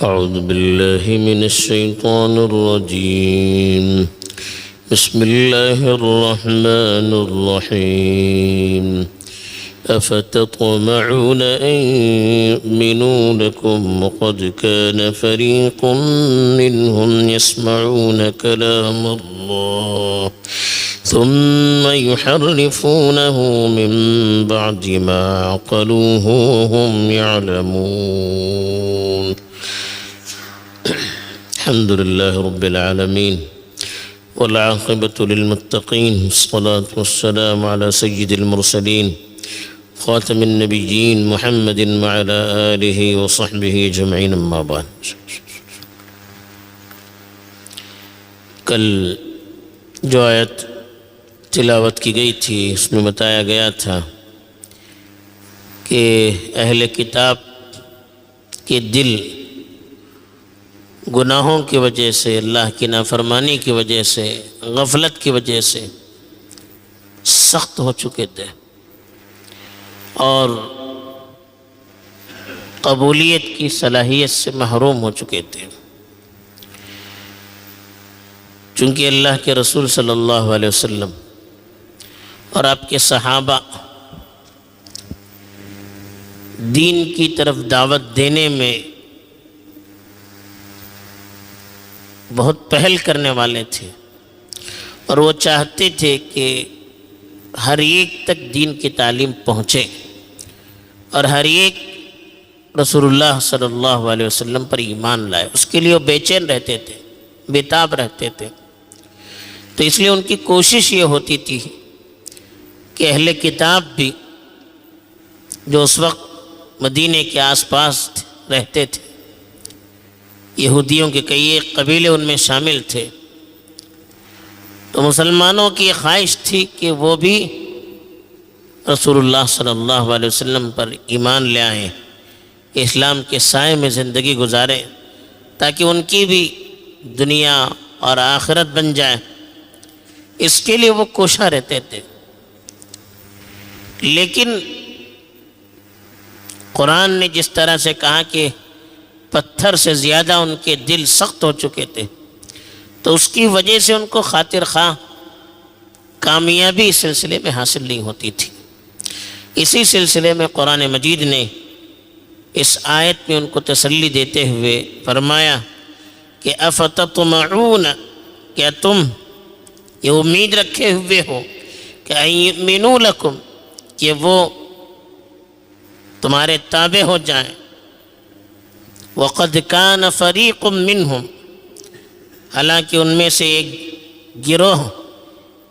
أعوذ بالله من الشيطان الرجيم. بسم الله الرحمن الرحيم. أفتطمعون أن يؤمنوا لكم وقد كان فريق منهم يسمعون كلام الله ثم يحرفونه من بعد ما عقلوه وهم يعلمون. الحمد لله رب العالمين والعاقبة للمتقين، والصلاة والسلام على سيد المرسلين خاتم النبيين محمد وعلى آلہ وصحبہ اجمعین، اما بعد۔ کل جو آیت تلاوت کی گئی تھی اس میں بتایا گیا تھا کہ اہل کتاب کے دل گناہوں کی وجہ سے، اللہ کی نافرمانی کی وجہ سے، غفلت کی وجہ سے سخت ہو چکے تھے اور قبولیت کی صلاحیت سے محروم ہو چکے تھے، چونکہ اللہ کے رسول صلی اللہ علیہ وسلم اور آپ کے صحابہ دین کی طرف دعوت دینے میں بہت پہل کرنے والے تھے، اور وہ چاہتے تھے کہ ہر ایک تک دین کی تعلیم پہنچے اور ہر ایک رسول اللہ صلی اللہ علیہ وسلم پر ایمان لائے۔ اس کے لیے وہ بے چین رہتے تھے، بے تاب رہتے تھے۔ تو اس لیے ان کی کوشش یہ ہوتی تھی کہ اہل کتاب بھی جو اس وقت مدینے کے آس پاس رہتے تھے، یہودیوں کے کئی ایک قبیلے ان میں شامل تھے، تو مسلمانوں کی یہ خواہش تھی کہ وہ بھی رسول اللہ صلی اللہ علیہ وسلم پر ایمان لے آئیں، اسلام کے سائے میں زندگی گزاریں، تاکہ ان کی بھی دنیا اور آخرت بن جائے۔ اس کے لیے وہ کوشاں رہتے تھے، لیکن قرآن نے جس طرح سے کہا کہ پتھر سے زیادہ ان کے دل سخت ہو چکے تھے، تو اس کی وجہ سے ان کو خاطر خواہ کامیابی اس سلسلے میں حاصل نہیں ہوتی تھی۔ اسی سلسلے میں قرآن مجید نے اس آیت میں ان کو تسلی دیتے ہوئے فرمایا کہ افتطمعون، کیا تم یہ امید رکھے ہوئے ہو کہ ان یؤمنوا لکم، کہ وہ تمہارے تابع ہو جائیں، وقد کان فریق منہم، حالانکہ ان میں سے ایک گروہ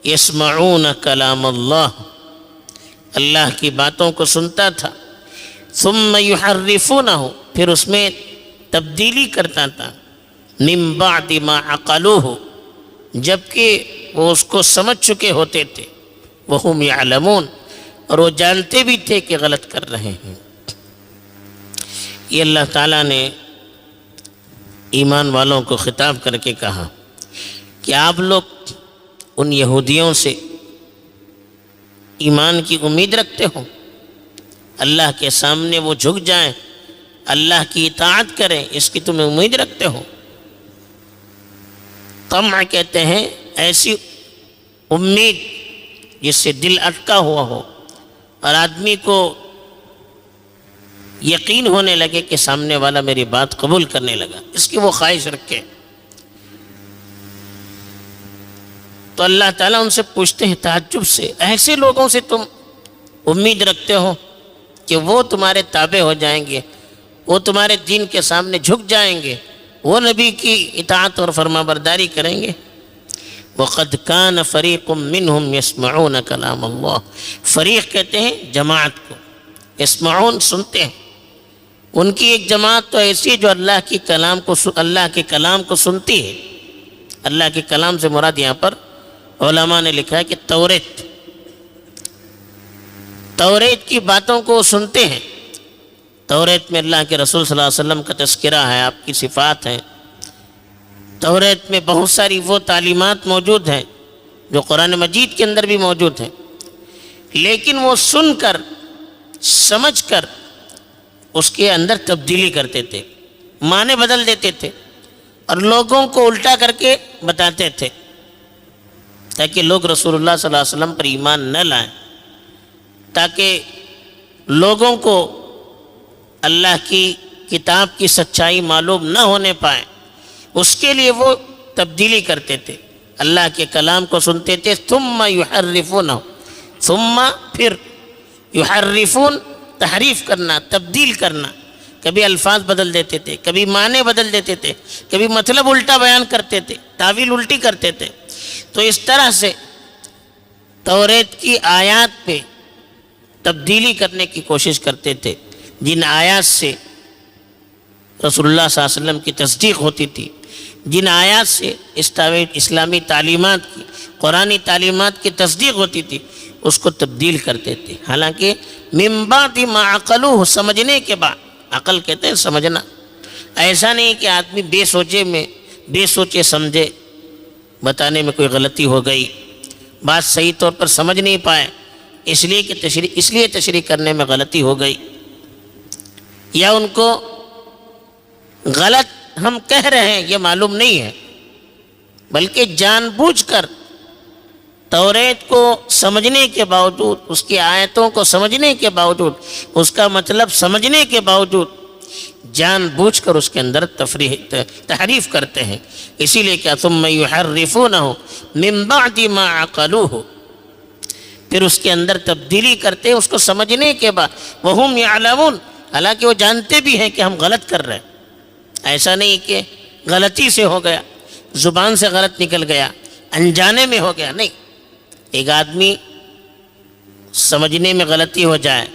یسمعون کلام اللہ، اللہ کی باتوں کو سنتا تھا، ثم یحرفونہ، پھر اس میں تبدیلی کرتا تھا، من بعد ما عقلوہ، جبکہ وہ اس کو سمجھ چکے ہوتے تھے، وہم یعلمون، اور وہ جانتے بھی تھے کہ غلط کر رہے ہیں۔ یہ اللہ تعالیٰ نے ایمان والوں کو خطاب کر کے کہا کہ آپ لوگ ان یہودیوں سے ایمان کی امید رکھتے ہو، اللہ کے سامنے وہ جھک جائیں، اللہ کی اطاعت کریں، اس کی تم امید رکھتے ہو۔ طمع کہتے ہیں ایسی امید جس سے دل اٹکا ہوا ہو اور آدمی کو یقین ہونے لگے کہ سامنے والا میری بات قبول کرنے لگا، اس کی وہ خواہش رکھے۔ تو اللہ تعالیٰ ان سے پوچھتے ہیں تعجب سے، ایسے لوگوں سے تم امید رکھتے ہو کہ وہ تمہارے تابع ہو جائیں گے، وہ تمہارے دین کے سامنے جھک جائیں گے، وہ نبی کی اطاعت اور فرما برداری کریں گے؟ وَقَدْ كَانَ فَرِيقٌ مِّنْهُمْ يَسْمَعُونَ كَلَامَ اللَّهِ، فریق کہتے ہیں جماعت کو، يسمعون سنتے ہیں، ان کی ایک جماعت تو ایسی ہے جو اللہ کے کلام کو سنتی ہے۔ اللہ کے کلام سے مراد یہاں پر علماء نے لکھا ہے کہ توریت کی باتوں کو سنتے ہیں۔ توریت میں اللہ کے رسول صلی اللہ علیہ وسلم کا تذکرہ ہے، آپ کی صفات ہیں۔ توریت میں بہت ساری وہ تعلیمات موجود ہیں جو قرآن مجید کے اندر بھی موجود ہیں، لیکن وہ سن کر سمجھ کر اس کے اندر تبدیلی کرتے تھے، معنی بدل دیتے تھے اور لوگوں کو الٹا کر کے بتاتے تھے تاکہ لوگ رسول اللہ صلی اللہ علیہ وسلم پر ایمان نہ لائیں، تاکہ لوگوں کو اللہ کی کتاب کی سچائی معلوم نہ ہونے پائے۔ اس کے لیے وہ تبدیلی کرتے تھے، اللہ کے کلام کو سنتے تھے، ثم یحرفونہ، ثم پھر یحرفون تحریف کرنا، تبدیل کرنا، کبھی الفاظ بدل دیتے تھے، کبھی معنی بدل دیتے تھے، کبھی مطلب الٹا بیان کرتے تھے، تعویل الٹی کرتے تھے۔ تو اس طرح سے توریت کی آیات پہ تبدیلی کرنے کی کوشش کرتے تھے، جن آیات سے رسول اللہ صلی اللہ علیہ وسلم کی تصدیق ہوتی تھی، جن آیات سے اسلامی تعلیمات کی، قرآنی تعلیمات کی تصدیق ہوتی تھی، اس کو تبدیل کرتے تھے۔ حالانکہ من بعد ما عقلوہ، سمجھنے کے بعد، عقل کہتے ہیں سمجھنا، ایسا نہیں کہ آدمی بے سوچے سمجھے، بتانے میں کوئی غلطی ہو گئی، بات صحیح طور پر سمجھ نہیں پائے، اس لیے تشریح کرنے میں غلطی ہو گئی، یا ان کو غلط ہم کہہ رہے ہیں یہ معلوم نہیں ہے، بلکہ جان بوجھ کر توریت کو سمجھنے کے باوجود، اس کی آیتوں کو سمجھنے کے باوجود، اس کا مطلب سمجھنے کے باوجود جان بوجھ کر اس کے اندر تحریف کرتے ہیں۔ اسی لیے کہ ثم یحرفونہ من بعد ما عقلوہ، پھر اس کے اندر تبدیلی کرتے ہیں اس کو سمجھنے کے بعد، وہم یعلمون، حالانکہ وہ جانتے بھی ہیں کہ ہم غلط کر رہے ہیں۔ ایسا نہیں کہ غلطی سے ہو گیا، زبان سے غلط نکل گیا، انجانے میں ہو گیا، نہیں۔ ایک آدمی سمجھنے میں غلطی ہو جائے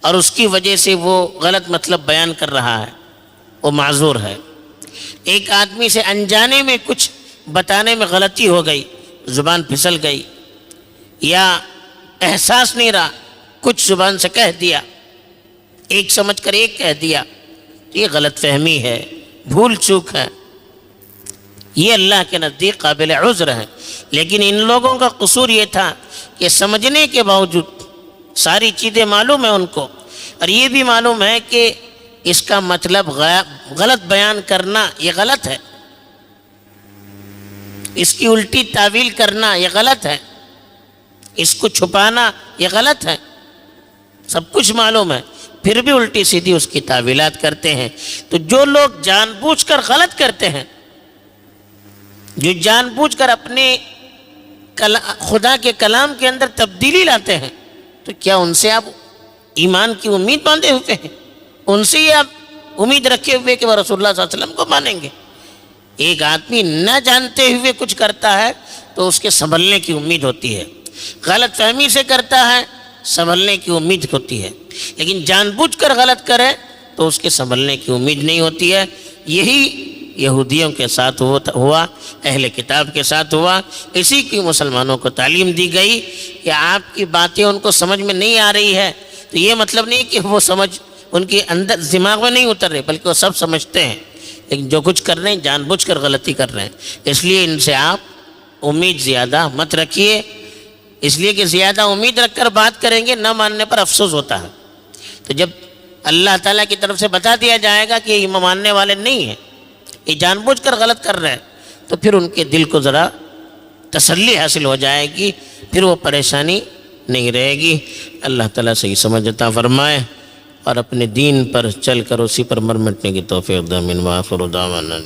اور اس کی وجہ سے وہ غلط مطلب بیان کر رہا ہے، وہ معذور ہے۔ ایک آدمی سے انجانے میں کچھ بتانے میں غلطی ہو گئی، زبان پھسل گئی، یا احساس نہیں رہا، کچھ زبان سے کہہ دیا، ایک سمجھ کر ایک کہہ دیا، یہ غلط فہمی ہے، بھول چوک ہے، یہ اللہ کے نزدیک قابل عذر ہے۔ لیکن ان لوگوں کا قصور یہ تھا کہ سمجھنے کے باوجود ساری چیزیں معلوم ہیں ان کو، اور یہ بھی معلوم ہے کہ اس کا مطلب غلط بیان کرنا یہ غلط ہے، اس کی الٹی تعویل کرنا یہ غلط ہے، اس کو چھپانا یہ غلط ہے، سب کچھ معلوم ہے، پھر بھی الٹی سیدھی اس کی تعویلات کرتے ہیں۔ تو جو لوگ جان بوجھ کر غلط کرتے ہیں، جو جان بوجھ کر اپنے خدا کے کلام کے اندر تبدیلی لاتے ہیں، تو کیا ان سے آپ ایمان کی امید باندھے ہوئے ہیں؟ ان سے ہی آپ امید رکھے ہوئے کہ وہ رسول اللہ صلی اللہ علیہ وسلم کو مانیں گے؟ ایک آدمی نہ جانتے ہوئے کچھ کرتا ہے تو اس کے سنبھلنے کی امید ہوتی ہے، غلط فہمی سے کرتا ہے سنبھلنے کی امید ہوتی ہے، لیکن جان بوجھ کر غلط کرے تو اس کے سنبھلنے کی امید نہیں ہوتی ہے۔ یہی یہودیوں کے ساتھ ہوا، اہل کتاب کے ساتھ ہوا، اسی کی مسلمانوں کو تعلیم دی گئی کہ آپ کی باتیں ان کو سمجھ میں نہیں آ رہی ہے، تو یہ مطلب نہیں کہ وہ سمجھ ان کے اندر دماغ میں نہیں اتر رہے، بلکہ وہ سب سمجھتے ہیں، لیکن جو کچھ کر رہے ہیں جان بوجھ کر غلطی کر رہے ہیں۔ اس لیے ان سے آپ امید زیادہ مت رکھیے، اس لیے کہ زیادہ امید رکھ کر بات کریں گے، نہ ماننے پر افسوس ہوتا ہے۔ تو جب اللہ تعالیٰ کی طرف سے بتا دیا جائے گا کہ یہ ماننے والے نہیں ہیں، یہ جان بوجھ کر غلط کر رہے ہیں، تو پھر ان کے دل کو ذرا تسلی حاصل ہو جائے گی، پھر وہ پریشانی نہیں رہے گی۔ اللہ تعالیٰ صحیح سمجھ عطا فرمائے اور اپنے دین پر چل کر اسی پر مر مٹنے کی توفیق دے۔ آمین۔ وآخر دعوانا